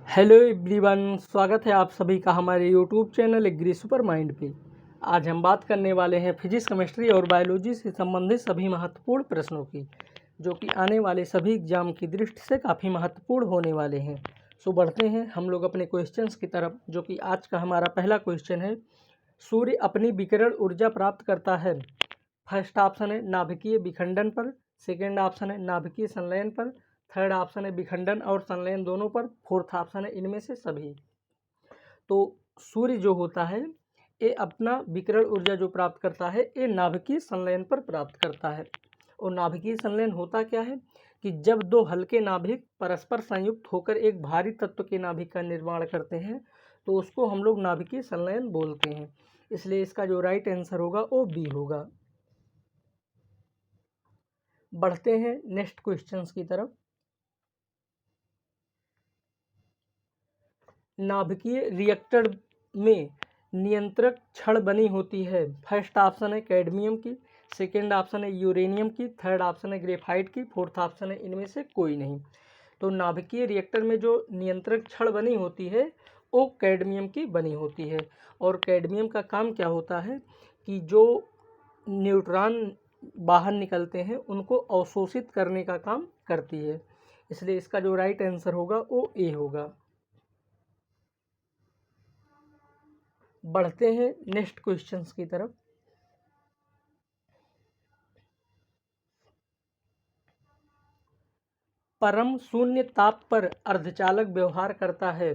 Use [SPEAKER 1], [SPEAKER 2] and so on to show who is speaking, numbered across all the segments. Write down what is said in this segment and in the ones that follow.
[SPEAKER 1] Hello everyone, स्वागत है आप सभी का हमारे YouTube channel agri super mind पे। आज हम बात करने वाले हैं फिजिक्स, केमिस्ट्री और बायोलॉजी से संबंधित सभी महत्वपूर्ण प्रश्नों की, जो कि आने वाले सभी एग्जाम की दृष्टि से काफ़ी महत्वपूर्ण होने वाले हैं। सो बढ़ते हैं हम लोग अपने क्वेश्चंस की तरफ, जो कि आज का हमारा पहला क्वेश्चन है। सूर्य अपनी विकिरण ऊर्जा प्राप्त करता है। फर्स्ट ऑप्शन है नाभिकीय विखंडन पर, सेकेंड ऑप्शन है नाभिकीय संलयन पर, थर्ड ऑप्शन है विखंडन और संलयन दोनों पर, फोर्थ ऑप्शन है इनमें से सभी। तो सूर्य जो होता है ये अपना विकिरण ऊर्जा जो प्राप्त करता है ये नाभिकीय संलयन पर प्राप्त करता है। और नाभिकीय संलयन होता क्या है कि जब दो हल्के नाभिक परस्पर संयुक्त होकर एक भारी तत्व के नाभिक का निर्माण करते हैं तो उसको हम लोग नाभिकीय संलयन बोलते हैं। इसलिए इसका जो राइट आंसर होगा वो बी होगा। बढ़ते हैं नेक्स्ट क्वेश्चंस की तरफ। नाभिकीय रिएक्टर में नियंत्रक छड़ बनी होती है। फर्स्ट ऑप्शन है कैडमियम की, सेकेंड ऑप्शन है यूरेनियम की, थर्ड ऑप्शन है ग्रेफाइट की, फोर्थ ऑप्शन है इनमें से कोई नहीं। तो नाभिकीय रिएक्टर में जो नियंत्रक छड़ बनी होती है वो कैडमियम की बनी होती है। और कैडमियम का काम क्या होता है कि जो न्यूट्रॉन बाहर निकलते हैं उनको अवशोषित करने का काम करती है। इसलिए इसका जो राइट आंसर होगा वो ए होगा। बढ़ते हैं नेक्स्ट क्वेश्चंस की तरफ। परम शून्य ताप पर अर्धचालक व्यवहार करता है।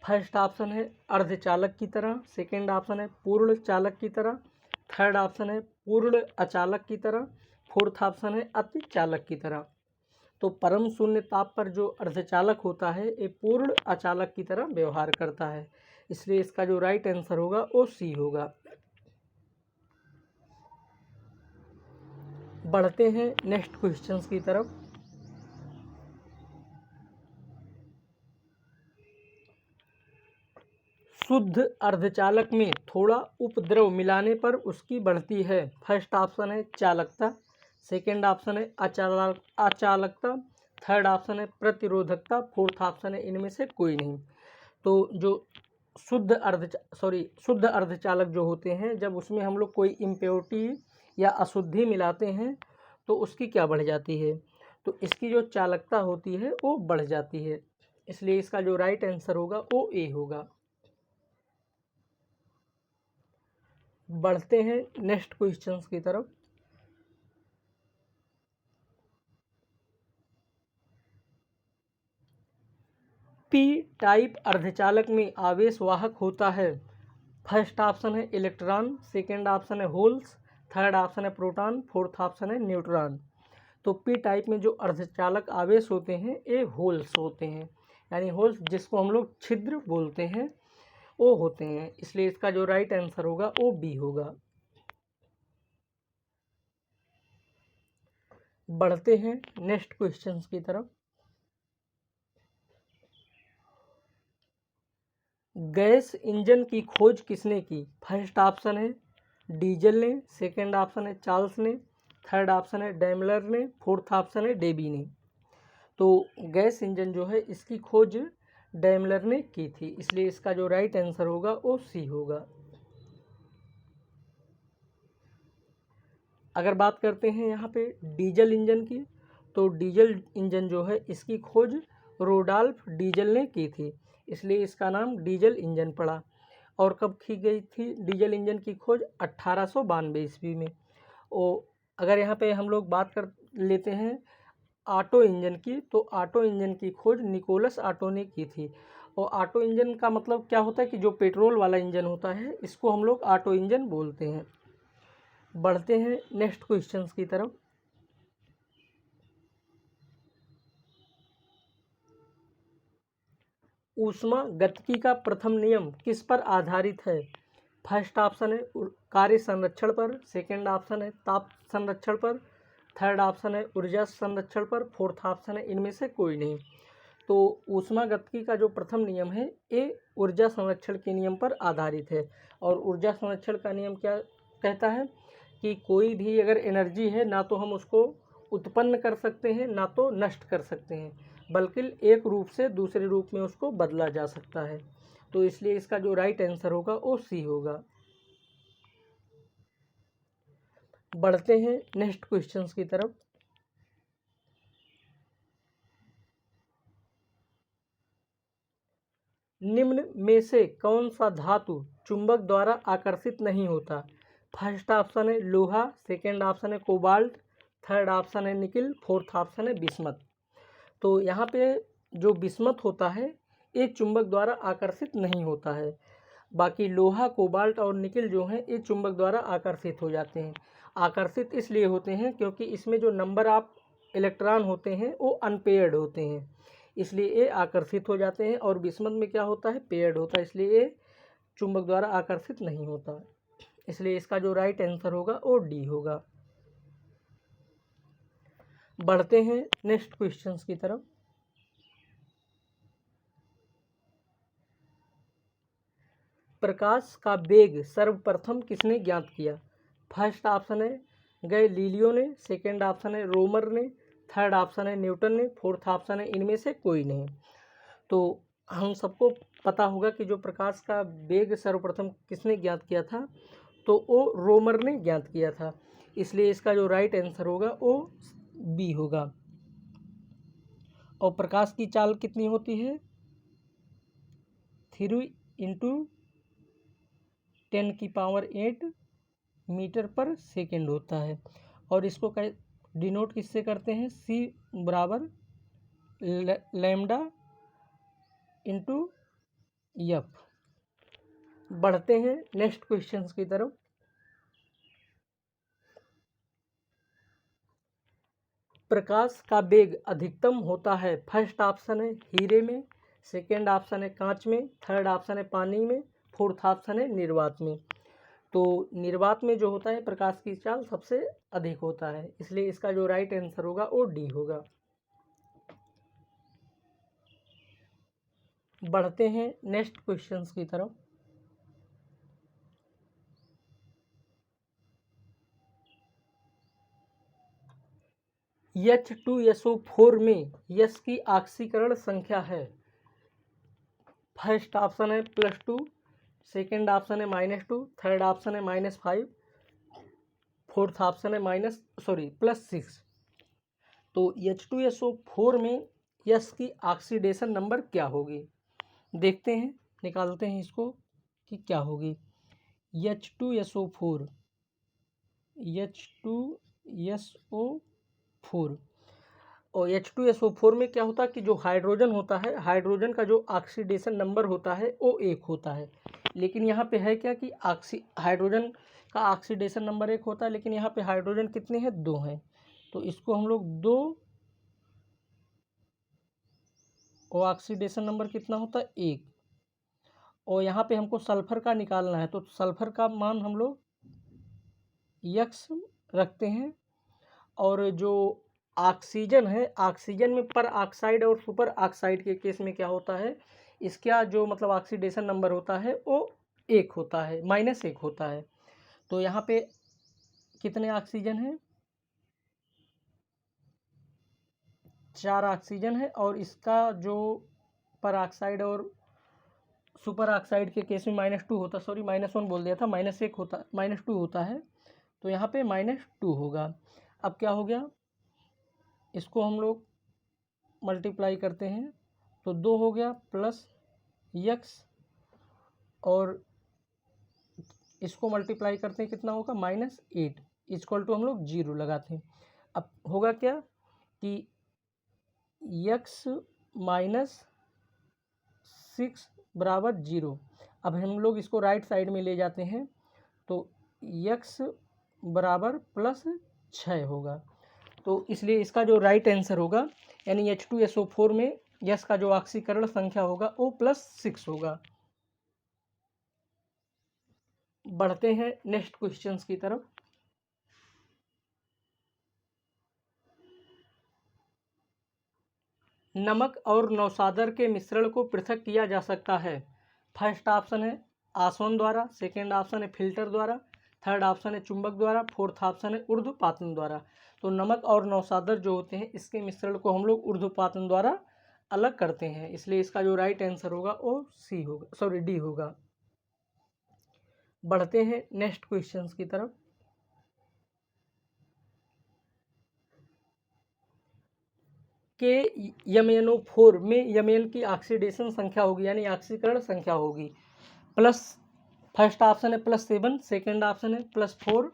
[SPEAKER 1] फर्स्ट ऑप्शन है अर्धचालक की तरह, सेकेंड ऑप्शन है पूर्ण चालक की तरह, थर्ड ऑप्शन है पूर्ण अचालक की तरह, फोर्थ ऑप्शन है अति चालक की तरह। तो परम शून्य ताप पर जो अर्धचालक होता है ये पूर्ण अचालक की तरह व्यवहार करता है। इसलिए इसका जो राइट आंसर होगा वो सी होगा। बढ़ते हैं नेक्स्ट क्वेश्चंस की तरफ। शुद्ध अर्धचालक में थोड़ा उपद्रव मिलाने पर उसकी बढ़ती है। फर्स्ट ऑप्शन है चालकता, सेकेंड ऑप्शन है अचालकता, थर्ड ऑप्शन है प्रतिरोधकता, फोर्थ ऑप्शन है इनमें से कोई नहीं। तो जो शुद्ध अर्धचालक जो होते हैं जब उसमें हम लोग कोई इम्प्योरिटी या अशुद्धि मिलाते हैं तो उसकी क्या बढ़ जाती है, तो इसकी जो चालकता होती है वो बढ़ जाती है। इसलिए इसका जो राइट आंसर होगा वो ए होगा। बढ़ते हैं नेक्स्ट क्वेश्चंस की तरफ। पी टाइप अर्धचालक में आवेश वाहक होता है। फर्स्ट ऑप्शन है इलेक्ट्रॉन, सेकेंड ऑप्शन है होल्स, थर्ड ऑप्शन है प्रोटॉन, फोर्थ ऑप्शन है न्यूट्रॉन। तो पी टाइप में जो अर्धचालक आवेश होते हैं ये होल्स होते हैं, यानी होल्स जिसको हम लोग छिद्र बोलते हैं वो होते हैं। इसलिए इसका जो राइट आंसर होगा वो बी होगा। बढ़ते हैं नेक्स्ट क्वेश्चंस की तरफ। गैस इंजन की खोज किसने की। फर्स्ट ऑप्शन है डीजल ने, सेकेंड ऑप्शन है चार्ल्स ने, थर्ड ऑप्शन है डैमलर ने, फोर्थ ऑप्शन है डेबी ने। तो गैस इंजन जो है इसकी खोज डैमलर ने की थी। इसलिए इसका जो राइट आंसर होगा वो सी होगा। अगर बात करते हैं यहाँ पे डीजल इंजन की, तो डीजल इंजन जो है इसकी खोज रोडॉल्फ डीजल ने की थी। इसलिए इसका नाम डीजल इंजन पड़ा। और कब की गई थी डीजल इंजन की खोज 1892 ईस्वी में। और अगर यहाँ पे हम लोग बात कर लेते हैं ऑटो इंजन की, तो ऑटो इंजन की खोज निकोलस ऑटो ने की थी। और ऑटो इंजन का मतलब क्या होता है कि जो पेट्रोल वाला इंजन होता है इसको हम लोग ऑटो इंजन बोलते हैं। बढ़ते हैं नेक्स्ट क्वेश्चंस की तरफ। ऊष्मा गतिकी का प्रथम नियम किस पर आधारित है। फर्स्ट ऑप्शन है कार्य संरक्षण पर, सेकेंड ऑप्शन है ताप संरक्षण पर, थर्ड ऑप्शन है ऊर्जा संरक्षण पर, फोर्थ ऑप्शन है इनमें से कोई नहीं। तो ऊष्मा गतिकी का जो प्रथम नियम है ये ऊर्जा संरक्षण के नियम पर आधारित है। और ऊर्जा संरक्षण का नियम क्या कहता है कि कोई भी अगर एनर्जी है ना तो हम उसको उत्पन्न कर सकते हैं ना तो नष्ट कर सकते हैं। बल्कि एक रूप से दूसरे रूप में उसको बदला जा सकता है। तो इसलिए इसका जो राइट आंसर होगा वो सी होगा। बढ़ते हैं नेक्स्ट क्वेश्चंस की तरफ। निम्न में से कौन सा धातु चुंबक द्वारा आकर्षित नहीं होता? फर्स्ट ऑप्शन है लोहा, सेकंड ऑप्शन है कोबाल्ट, थर्ड ऑप्शन है निकिल, फोर्थ ऑप्शन है बिस्मथ। तो यहाँ पे जो बिस्मथ होता है ये चुंबक द्वारा आकर्षित नहीं होता है। बाकी लोहा, कोबाल्ट और निकिल जो हैं ये चुंबक द्वारा आकर्षित हो जाते हैं। आकर्षित इसलिए होते हैं क्योंकि इसमें जो नंबर ऑफ इलेक्ट्रॉन होते हैं वो अनपेयर्ड होते हैं, इसलिए ये आकर्षित हो जाते हैं। और बिस्मथ में क्या होता है, पेयर्ड होता है, इसलिए ये चुंबक द्वारा आकर्षित नहीं होता। इसलिए इसका जो राइट आंसर होगा वो डी होगा। बढ़ते हैं नेक्स्ट क्वेश्चंस की तरफ। प्रकाश का वेग सर्वप्रथम किसने ज्ञात किया? फर्स्ट ऑप्शन है गैलीलियो ने, सेकंड ऑप्शन है रोमर ने, थर्ड ऑप्शन है न्यूटन ने, फोर्थ ऑप्शन है इनमें से कोई नहीं। तो हम सबको पता होगा कि जो प्रकाश का वेग सर्वप्रथम किसने ज्ञात किया था, तो वो रोमर ने ज्ञात किया था। इसलिए इसका जो राइट आंसर होगा वो बी होगा। और प्रकाश की चाल कितनी होती है? 3 × 10⁸ मीटर पर सेकेंड होता है। और इसको डिनोट किससे करते हैं? C बराबर लैम्डा इंटू एफ। बढ़ते हैं नेक्स्ट क्वेश्चंस की तरफ। प्रकाश का वेग अधिकतम होता है, फर्स्ट ऑप्शन है हीरे में, सेकंड ऑप्शन है कांच में, थर्ड ऑप्शन है पानी में, फोर्थ ऑप्शन है निर्वात में। तो निर्वात में जो होता है प्रकाश की चाल सबसे अधिक होता है, इसलिए इसका जो राइट आंसर होगा वो डी होगा। बढ़ते हैं नेक्स्ट क्वेश्चंस की तरफ। H2SO4 में यश की ऑक्सीकरण संख्या है। फर्स्ट ऑप्शन है +2, सेकंड ऑप्शन है -2, थर्ड ऑप्शन है -5, फोर्थ ऑप्शन है +6। तो H2SO4 में यश की ऑक्सीडेशन नंबर क्या होगी? देखते हैं, निकालते हैं इसको कि क्या होगी। H2SO4 और H2SO4 में क्या होता है कि जो हाइड्रोजन होता है, हाइड्रोजन का जो ऑक्सीडेशन नंबर होता है वो 1 होता है। लेकिन यहाँ पे है क्या कि हाइड्रोजन का ऑक्सीडेशन नंबर 1 होता है, लेकिन यहाँ पे हाइड्रोजन कितने हैं? 2 हैं। तो इसको हम लोग 2 और ऑक्सीडेशन नंबर कितना होता है? 1। और यहाँ पे हमको सल्फर का निकालना है, तो सल्फर का मान हम लोग x रखते हैं। और जो ऑक्सीजन है, ऑक्सीजन में पर ऑक्साइड और सुपर ऑक्साइड के केस में क्या होता है, इसका जो मतलब ऑक्सीडेशन नंबर होता है वो 1 होता है, -1 होता है। तो यहाँ पे कितने ऑक्सीजन हैं? 4 ऑक्सीजन है। और इसका जो पर ऑक्साइड और सुपर ऑक्साइड के केस में -2 होता, सॉरी -1 बोल दिया था, -1 होता, -2 होता है। तो यहाँ पे -2 होगा। अब क्या हो गया, इसको हम लोग मल्टीप्लाई करते हैं तो 2 हो गया प्लस x, और इसको मल्टीप्लाई करते हैं कितना होगा? -8 इक्वल टू हम लोग 0 लगाते हैं। अब होगा क्या कि x -6 बराबर 0। अब हम लोग इसको राइट साइड में ले जाते हैं तो x बराबर +6 होगा। तो इसलिए इसका जो राइट आंसर होगा, यानी H2SO4 में यश का जो ऑक्सीकरण संख्या होगा वो +6 होगा। बढ़ते हैं नेक्स्ट क्वेश्चंस की तरफ। नमक और नौशादर के मिश्रण को पृथक किया जा सकता है। फर्स्ट ऑप्शन है आसवन द्वारा, सेकेंड ऑप्शन है फिल्टर द्वारा, थर्ड ऑप्शन है चुंबक द्वारा, फोर्थ ऑप्शन है ऊर्ध्वपातन द्वारा। तो नमक और नौशादर जो होते हैं इसके मिश्रण को हम लोग ऊर्ध्वपातन द्वारा अलग करते हैं, इसलिए इसका जो राइट आंसर होगा वो सी होगा, सॉरी डी होगा। बढ़ते हैं नेक्स्ट क्वेश्चंस की तरफ। के MnO4 में Mn की ऑक्सीडेशन संख्या होगी, यानी ऑक्सीकरण संख्या होगी प्लस, फर्स्ट ऑप्शन है +7, सेकेंड ऑप्शन है +4,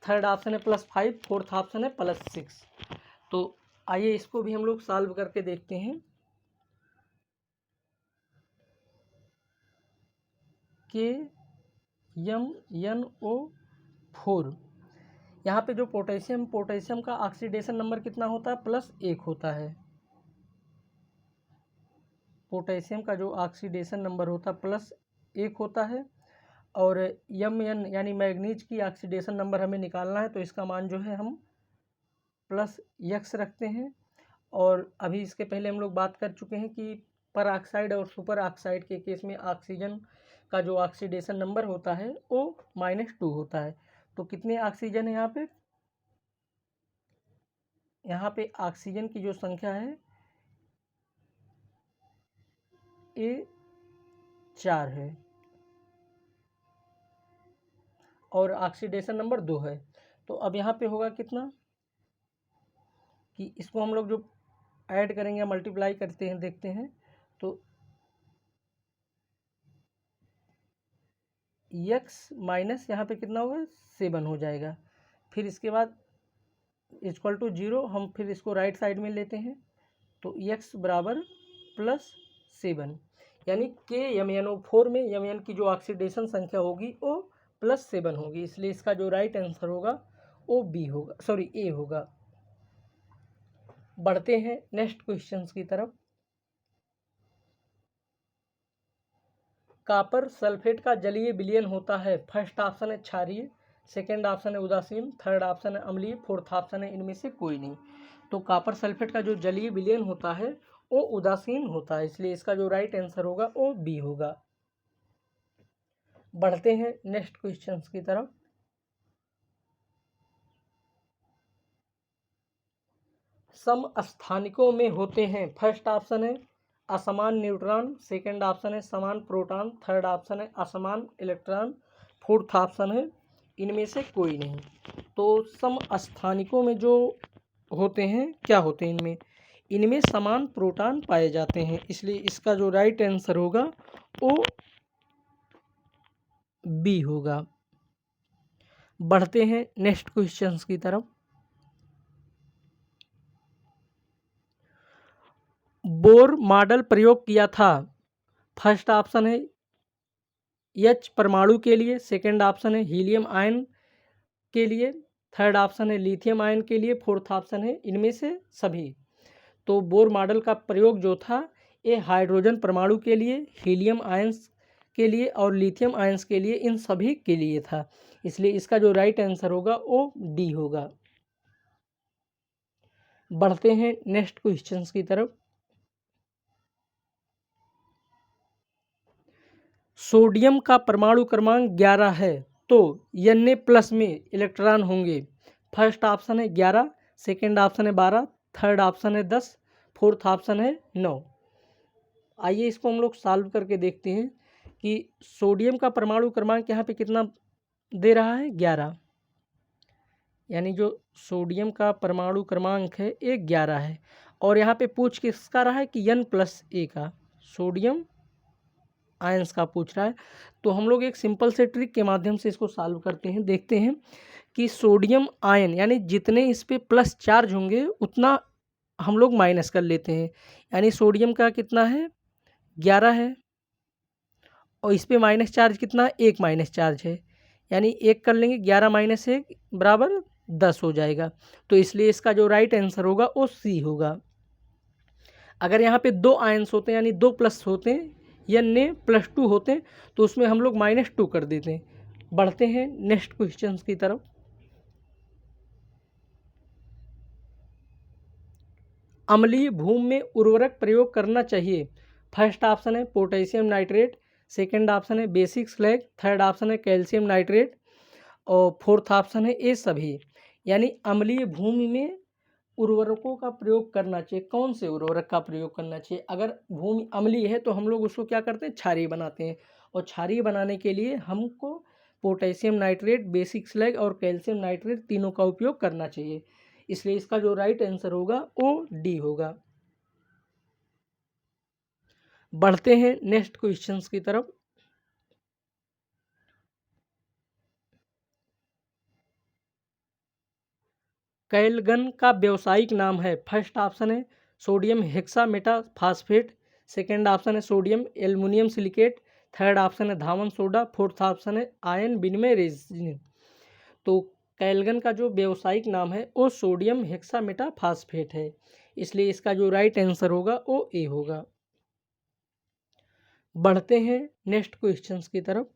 [SPEAKER 1] थर्ड ऑप्शन है +5, फोर्थ ऑप्शन है +6। तो आइए इसको भी हम लोग सॉल्व करके देखते हैं। के MnO4, यहाँ पे जो पोटेशियम का ऑक्सीडेशन नंबर कितना होता है, +1 होता है। पोटेशियम का जो ऑक्सीडेशन नंबर होता है +1 होता है। और Mn यानी मैग्नीज की ऑक्सीडेशन नंबर हमें निकालना है, तो इसका मान जो है हम +x रखते हैं। और अभी इसके पहले हम लोग बात कर चुके हैं कि पर ऑक्साइड और सुपर ऑक्साइड के केस में ऑक्सीजन का जो ऑक्सीडेशन नंबर होता है वो -2 होता है। तो कितने ऑक्सीजन है यहाँ पे ऑक्सीजन की जो संख्या है ये 4 है और ऑक्सीडेशन नंबर 2 है। तो अब यहाँ पे होगा कितना कि इसको हम लोग जो ऐड करेंगे, मल्टीप्लाई करते हैं, देखते हैं तो x माइनस यहाँ पे कितना होगा 7 हो जाएगा। फिर इसके बाद इक्वल टू 0, हम फिर इसको राइट साइड में लेते हैं तो x बराबर +7, यानी के MnO4 में Mn की जो ऑक्सीडेशन संख्या होगी वो +7 होगी, इसलिए इसका जो राइट आंसर होगा वो बी होगा, सॉरी ए होगा। बढ़ते हैं नेक्स्ट क्वेश्चंस की तरफ। कॉपर सल्फेट का जलीय विलयन होता है, फर्स्ट ऑप्शन है क्षारीय, सेकेंड ऑप्शन है उदासीन, थर्ड ऑप्शन है अम्लीय, फोर्थ ऑप्शन है इनमें से कोई नहीं। तो कॉपर सल्फेट का जो जलीय विलयन होता है वो उदासीन होता है, इसलिए इसका जो राइट आंसर होगा वो बी होगा। बढ़ते हैं नेक्स्ट क्वेश्चंस की तरफ। समस्थानिकों में होते हैं, फर्स्ट ऑप्शन है असमान न्यूट्रॉन, सेकेंड ऑप्शन है समान प्रोटॉन, थर्ड ऑप्शन है असमान इलेक्ट्रॉन, फोर्थ ऑप्शन है इनमें से कोई नहीं। तो समस्थानिकों में जो होते हैं, क्या होते हैं इनमें समान प्रोटॉन पाए जाते हैं, इसलिए इसका जो राइट आंसर होगा वो बी होगा। बढ़ते हैं नेक्स्ट क्वेश्चंस की तरफ। बोर मॉडल प्रयोग किया था, फर्स्ट ऑप्शन है H परमाणु के लिए, सेकेंड ऑप्शन है हीलियम आयन के लिए, थर्ड ऑप्शन है लिथियम आयन के लिए, फोर्थ ऑप्शन है इनमें से सभी। तो बोर मॉडल का प्रयोग जो था ये हाइड्रोजन परमाणु के लिए, हीलियम आयंस के लिए और लिथियम आयंस के लिए, इन सभी के लिए था, इसलिए इसका जो राइट आंसर होगा वो डी होगा। बढ़ते हैं नेक्स्ट क्वेश्चंस की तरफ। सोडियम का परमाणु क्रमांक 11 है, तो Na+ में इलेक्ट्रॉन होंगे, फर्स्ट ऑप्शन है 11, सेकेंड ऑप्शन है 12, थर्ड ऑप्शन है 10, फोर्थ ऑप्शन है 9। आइए इसको हम लोग सॉल्व करके देखते हैं कि सोडियम का परमाणु क्रमांक यहाँ पे कितना दे रहा है, 11, यानी जो सोडियम का परमाणु क्रमांक है ये 11 है। और यहाँ पे पूछ किसका रहा है कि N+A का, सोडियम आयंस का पूछ रहा है। तो हम लोग एक सिंपल से ट्रिक के माध्यम से इसको सॉल्व करते हैं, देखते हैं कि सोडियम आयन यानी जितने इस पे प्लस चार्ज होंगे उतना हम लोग माइनस कर लेते हैं, यानी सोडियम का कितना है 11 है और इस पे माइनस चार्ज कितना है, 1 माइनस चार्ज है, यानी 1 कर लेंगे, 11 - 1 बराबर 10 हो जाएगा। तो इसलिए इसका जो राइट आंसर होगा वो सी होगा। अगर यहाँ पे 2 आयंस होते हैं यानी 2 प्लस होते हैं या Na+2 होते हैं तो उसमें हम लोग -2 कर देते हैं। बढ़ते हैं नेक्स्ट क्वेश्चंस की तरफ। अम्लीय भूमि में उर्वरक प्रयोग करना चाहिए, फर्स्ट ऑप्शन है पोटेशियम नाइट्रेट, सेकेंड ऑप्शन है बेसिक स्लैग, थर्ड ऑप्शन है कैल्शियम नाइट्रेट और फोर्थ ऑप्शन है ये सभी। यानी अम्लीय भूमि में उर्वरकों का प्रयोग करना चाहिए, कौन से उर्वरक का प्रयोग करना चाहिए। अगर भूमि अम्लीय है तो हम लोग उसको क्या करते हैं, क्षारीय बनाते हैं, और क्षारीय बनाने के लिए हमको पोटेशियम नाइट्रेट, बेसिक स्लैग और कैल्शियम नाइट्रेट तीनों का उपयोग करना चाहिए। इसलिए इसका जो राइट आंसर होगा वो डी होगा। बढ़ते हैं नेक्स्ट क्वेश्चंस की तरफ। कैलगन का व्यावसायिक नाम है। फर्स्ट ऑप्शन है सोडियम हेक्सामेटाफॉस्फेट, सेकेंड ऑप्शन है sodium aluminium silicate, third option है धावन सोडा, फोर्थ ऑप्शन है आयन विनिमय रेजिन। तो कैलगन का जो व्यावसायिक नाम है वो सोडियम हेक्सामेटाफॉस्फेट है, इसलिए इसका जो राइट आंसर होगा वो ए होगा। बढ़ते हैं नेक्स्ट क्वेश्चंस की तरफ।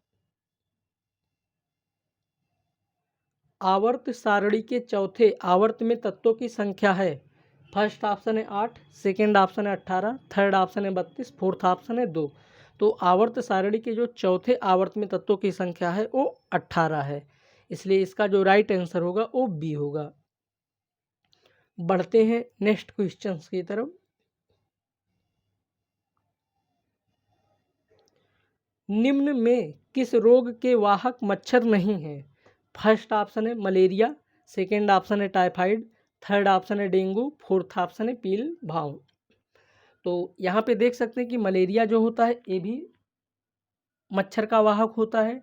[SPEAKER 1] आवर्त सारणी के चौथे आवर्त में तत्वों की संख्या है। फर्स्ट ऑप्शन है 8, सेकेंड ऑप्शन है 18, थर्ड ऑप्शन है 32, फोर्थ ऑप्शन है 2। तो आवर्त सारणी के जो चौथे आवर्त में तत्वों की संख्या है वो 18 है, इसलिए इसका जो राइट आंसर होगा वो बी होगा। बढ़ते हैं नेक्स्ट क्वेश्चंस की तरफ। निम्न में किस रोग के वाहक मच्छर नहीं है। फर्स्ट ऑप्शन है मलेरिया, सेकेंड ऑप्शन है टाइफाइड, थर्ड ऑप्शन है डेंगू, फोर्थ ऑप्शन है पील भाव। तो यहाँ पे देख सकते हैं कि मलेरिया जो होता है ये भी मच्छर का वाहक होता है,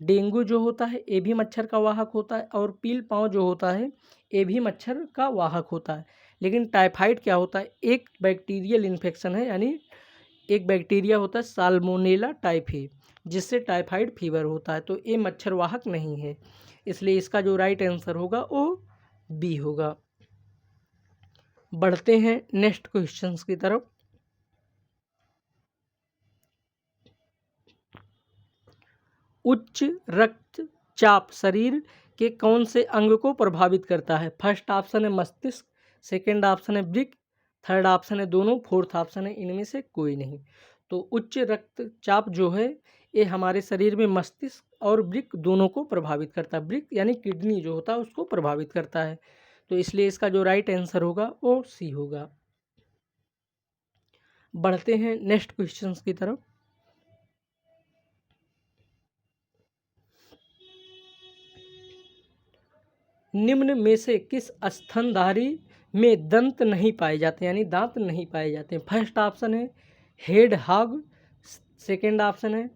[SPEAKER 1] डेंगू जो होता है ये भी मच्छर का वाहक होता है, और पील पाँव जो होता है ये भी मच्छर का वाहक होता है। लेकिन टाइफाइड क्या होता है, एक बैक्टीरियल इन्फेक्शन है, यानी एक बैक्टीरिया होता है साल्मोनेला टाइफी, जिससे टाइफाइड फीवर होता है। तो ये मच्छर वाहक नहीं है, इसलिए इसका जो राइट आंसर होगा वो बी होगा। बढ़ते हैं नेक्स्ट क्वेश्चंस की तरफ। उच्च रक्तचाप शरीर के कौन से अंग को प्रभावित करता है। फर्स्ट ऑप्शन है मस्तिष्क, सेकेंड ऑप्शन है वृक्क, थर्ड ऑप्शन है दोनों, फोर्थ ऑप्शन है इनमें से कोई नहीं। तो उच्च रक्तचाप जो है ये हमारे शरीर में मस्तिष्क और वृक्क दोनों को प्रभावित करता है। वृक्क यानी किडनी जो होता है उसको प्रभावित करता है, तो इसलिए इसका जो राइट आंसर होगा वो सी होगा। बढ़ते हैं नेक्स्ट क्वेश्चंस की तरफ। निम्न में से किस स्तनधारी में दंत नहीं पाए जाते, यानी दांत नहीं पाए जाते। फर्स्ट ऑप्शन है हेड हॉग, सेकेंड ऑप्शन है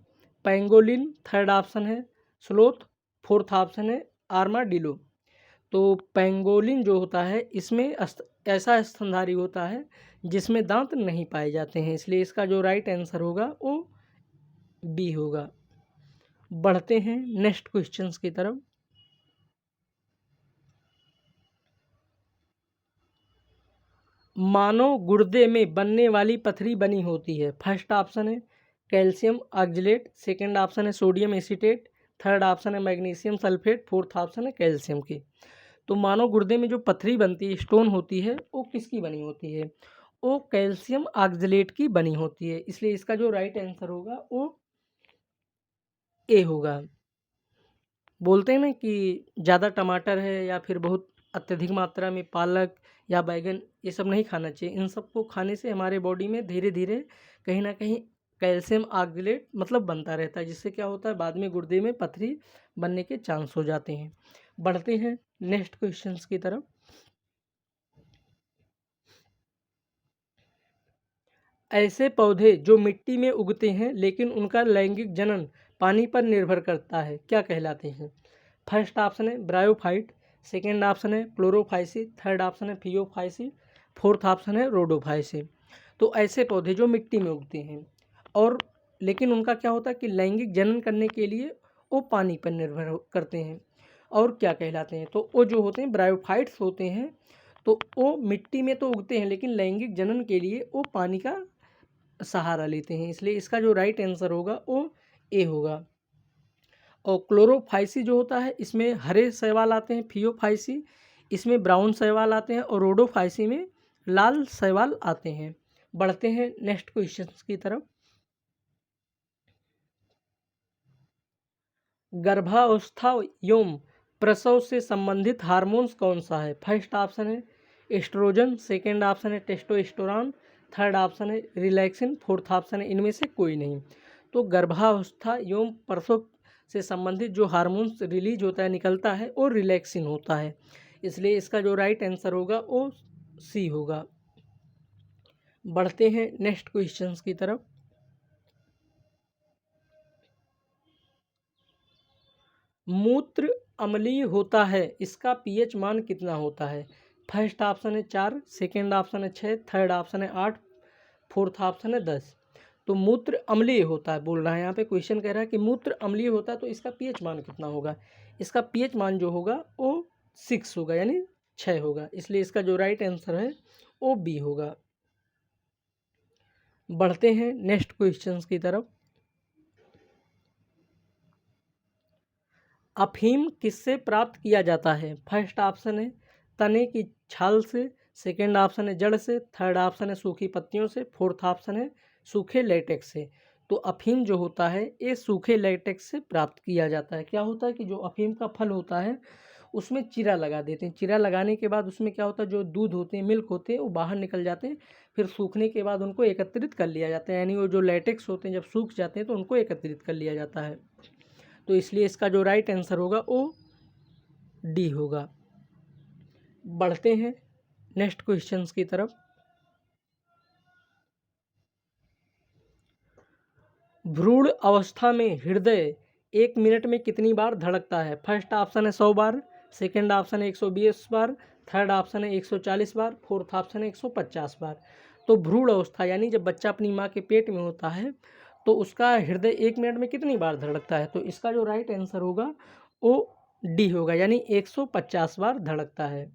[SPEAKER 1] पेंगोलिन, थर्ड ऑप्शन है स्लोथ, फोर्थ ऑप्शन है आर्माडिलो। तो पेंगोलिन जो होता है इसमें ऐसा स्तनधारी होता है जिसमें दांत नहीं पाए जाते हैं, इसलिए इसका जो राइट आंसर होगा वो बी होगा। बढ़ते हैं नेक्स्ट क्वेश्चंस की तरफ। मानव गुर्दे में बनने वाली पथरी बनी होती है। फर्स्ट ऑप्शन है कैल्शियम ऑक्जेलेट, सेकेंड ऑप्शन है सोडियम एसीटेट, थर्ड ऑप्शन है मैग्नीशियम सल्फेट, फोर्थ ऑप्शन है कैल्शियम की। तो मानव गुर्दे में जो पथरी बनती है, स्टोन होती है, वो किसकी बनी होती है, वो कैल्शियम ऑक्जेलेट की बनी होती है, इसलिए इसका जो राइट आंसर होगा वो ए होगा। बोलते हैं ना कि ज़्यादा टमाटर है या फिर बहुत अत्यधिक मात्रा में पालक या बैगन, ये सब नहीं खाना चाहिए। इन सब को खाने से हमारे बॉडी में धीरे धीरे कहीं ना कहीं कैल्शियम ऑक्जेलेट मतलब बनता रहता है, जिससे क्या होता है बाद में गुर्दे में पथरी बनने के चांस हो जाते हैं। बढ़ते हैं नेक्स्ट क्वेश्चंस की तरफ। ऐसे पौधे जो मिट्टी में उगते हैं लेकिन उनका लैंगिक जनन पानी पर निर्भर करता है, क्या कहलाते हैं। फर्स्ट ऑप्शन है ब्रायोफाइट, सेकेंड ऑप्शन है क्लोरोफाइसी, थर्ड ऑप्शन है फियोफाइसी, फोर्थ ऑप्शन है रोडोफाइसी। तो ऐसे पौधे जो मिट्टी में उगते हैं और लेकिन उनका क्या होता है कि लैंगिक जनन करने के लिए वो पानी पर निर्भर करते हैं, और क्या कहलाते हैं, तो वो जो होते हैं ब्रायोफाइट्स होते हैं। तो वो मिट्टी में तो उगते हैं लेकिन लैंगिक जनन के लिए वो पानी का सहारा लेते हैं, इसलिए इसका जो राइट आंसर होगा वो ए होगा। और क्लोरोफाइसी जो होता है इसमें हरे शैवाल आते हैं, फियोफाइसी इसमें ब्राउन शैवाल आते हैं, और रोडोफाइसी में लाल शैवाल आते हैं। बढ़ते हैं नेक्स्ट क्वेश्चन की तरफ। गर्भावस्था एवं प्रसव से संबंधित हार्मोन्स कौन सा है। फर्स्ट ऑप्शन है एस्ट्रोजन, सेकेंड ऑप्शन है टेस्टोस्टेरोन, थर्ड ऑप्शन है रिलैक्सिन, फोर्थ ऑप्शन है इनमें से कोई नहीं। तो गर्भावस्था एवं प्रसव से संबंधित जो हार्मोन्स रिलीज होता है, निकलता है, और रिलैक्सिन होता है। इसलिए इसका जो राइट आंसर होगा वो सी होगा। बढ़ते हैं नेक्स्ट क्वेश्चंस की तरफ। मूत्र अम्लीय होता है, इसका पीएच मान कितना होता है? फर्स्ट ऑप्शन है 4, सेकेंड ऑप्शन है 6, थर्ड ऑप्शन है 8, फोर्थ ऑप्शन है 10। तो मूत्र अम्लीय होता है बोल रहा है, यहाँ पे क्वेश्चन कह रहा है कि मूत्र अम्लीय होता है तो इसका पीएच मान कितना होगा? इसका पीएच मान जो होगा वो 6 होगा, यानी 6 होगा। इसलिए इसका जो राइट आंसर है वो बी होगा। बढ़ते हैं नेक्स्ट क्वेश्चंस की तरफ। अफीम किससे प्राप्त किया जाता है? फर्स्ट ऑप्शन है तने की छाल से, सेकेंड ऑप्शन है जड़ से, थर्ड ऑप्शन है सूखी पत्तियों से, फोर्थ ऑप्शन है सूखे लेटेक्स से। तो अफीम जो होता है ये सूखे लेटेक्स से प्राप्त किया जाता है। क्या होता है कि जो अफीम का फल होता है उसमें चीरा लगा देते हैं। चीरा लगाने के बाद उसमें क्या होता है, जो दूध होते हैं, मिल्क होते हैं, वो बाहर निकल जाते हैं। फिर सूखने के बाद उनको एकत्रित कर लिया जाता है, यानी वो जो लेटेक्स होते हैं जब सूख जाते हैं तो उनको एकत्रित कर लिया जाता है। तो इसलिए इसका जो राइट आंसर होगा वो डी होगा। बढ़ते हैं नेक्स्ट क्वेश्चंस की तरफ। भ्रूण अवस्था में हृदय 1 मिनट में कितनी बार धड़कता है? फर्स्ट ऑप्शन है 100 बार, सेकेंड ऑप्शन है 120 बार, थर्ड ऑप्शन है 140 बार, फोर्थ ऑप्शन है 150 बार। तो भ्रूण अवस्था यानी जब बच्चा अपनी माँ के पेट में होता है तो उसका हृदय 1 मिनट में कितनी बार धड़कता है? तो इसका जो राइट आंसर होगा वो डी होगा, यानी 150 बार धड़कता है।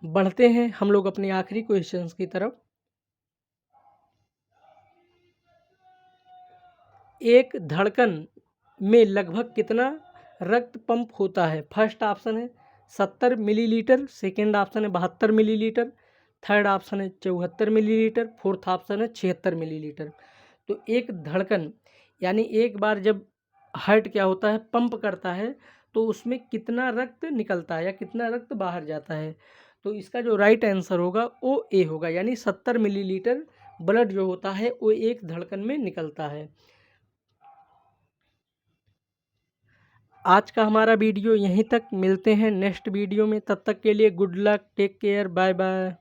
[SPEAKER 1] बढ़ते हैं हम लोग अपने आखिरी क्वेश्चंस की तरफ। एक धड़कन में लगभग कितना रक्त पंप होता है? फर्स्ट ऑप्शन है 70 मिलीलीटर, सेकेंड ऑप्शन है 72 मिलीलीटर, थर्ड ऑप्शन है 74 मिलीलीटर, फोर्थ ऑप्शन है 76 मिलीलीटर। तो एक धड़कन यानी एक बार जब हार्ट क्या होता है, पंप करता है, तो उसमें कितना रक्त निकलता है या कितना रक्त बाहर जाता है? तो इसका जो राइट आंसर होगा वो ए होगा, यानी 70 मिलीलीटर ब्लड जो होता है वो एक धड़कन में निकलता है। आज का हमारा वीडियो यहीं तक, मिलते हैं नेक्स्ट वीडियो में। तब तक के लिए good luck, take care, bye bye.